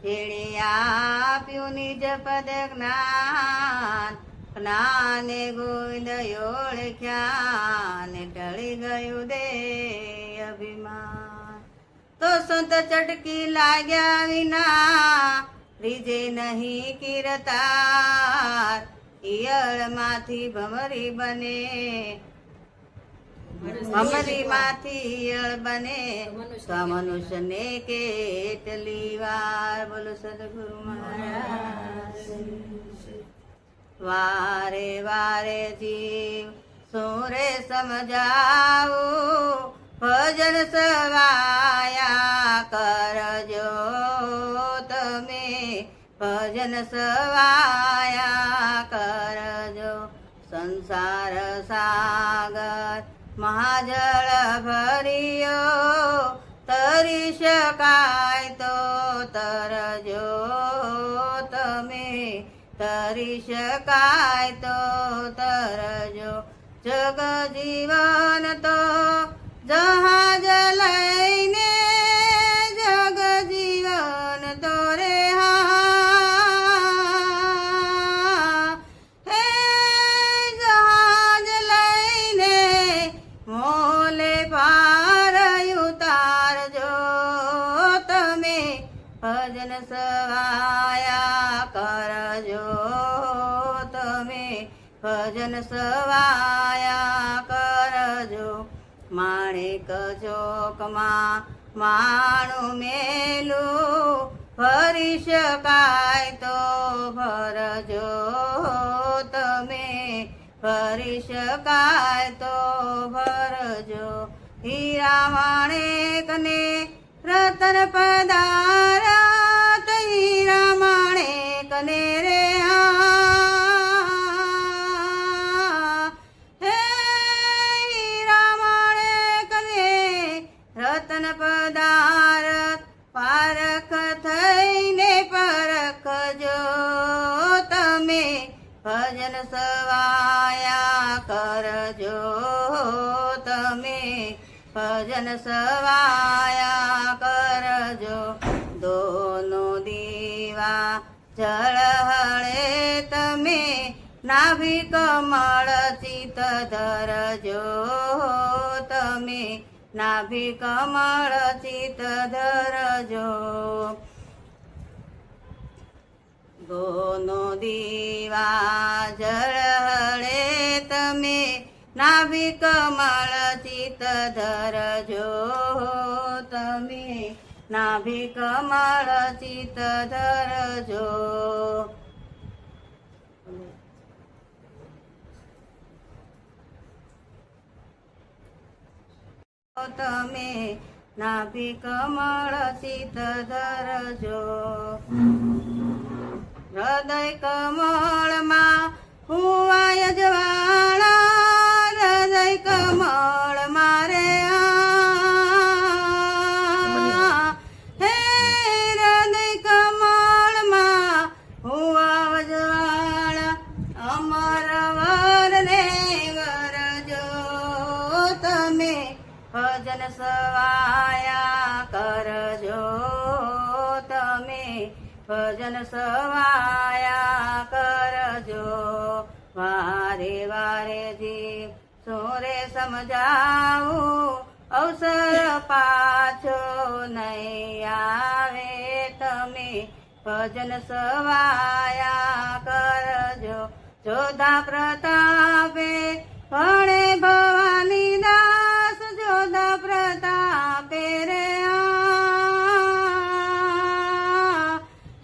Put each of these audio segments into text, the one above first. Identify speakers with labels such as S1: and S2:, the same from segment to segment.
S1: જેણે આપ્યું નિજ પદ જ્ઞાન, જ્ઞાને ગોવિંદ ઓળખ્યા ને ટળી ગયું દે અભિમાન. તો સંત ચટકી લાગ્યા વિના રીજે નહીં કીર્તાર, ઈયળમાંથી ભમરી બને, ભમરીમાંથી ઈયળ બને તો મનુષ્યને કેટલી વાર. બોલો સદગુરુ મહારાજ. વારે વારે જીવ સોરે સમજાવું, ભજન સવાયા કરજો તમે, ભજન સવાયા કરજો. સંસાર સાગર મહાજળ ભર્યો, તરી શકાય તો તરજો તમે, તરી શકાય તો તરજો. જગ જીવન તો જહાજ લઈને, જગ જીવન તો રે હે જહાજ લઈને મોલે પાર ઉતારજો તમે, ભજન સવાયા કરજો તમે, ભજન સવાયા કરજો. માણેક ચોકમાં માણું મેલું, ભરી શકાય તો ભરજો તમે, ભરી શકાય તો ભરજો. હીરા માણેકને રતન પદારત, હીરા માણેકને રે રતન પદારથ પારખ થઈને પરખજો તમે, ભજન સવાયા કરજો તમે, ભજન સવાયા કરજો. દોનો દીવા જળહળે તમે, નાભી કમળ ચિત ધરજો તમે, નાભી કમળ ચિત ધરજો. દોનો દીવા જળહળે તમે, નાભી કમળ ચિત ધરજો તમે, નાભી કમળ ચિત ધરજો. તમે નાભી કમળ ચિત ધરજો. હૃદય કમળમાં હુવાય જવાળા, હૃદય કમળ મારે હે હૃદય કમળમાં હુવા જવાળા, અમર વરને વરજો તમે, ભજન સવાયા કરજો તમે, ભજન સવાયા કરજો. વારે વારે જીવ સોરે સમજાવું, અવસર પાછો નહીં આવે તમે, ભજન સવાયા કરજો. જોધા પ્રતાપે ભણે ભવાની દાસ, જોધા પ્રતાપે રે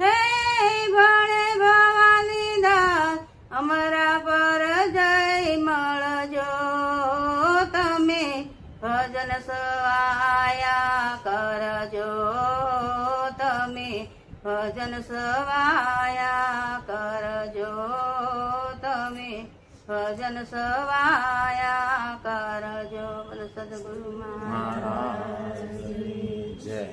S1: હે ભણે ભવાની દાસ, અમારા પર જય મળજો તમે, ભજન સવાયા કરજો તમે, ભજન સવાયા કરજો તમે, ભજન સવાયા કરજો. બોલો સદગુરુ મહારાજ જય.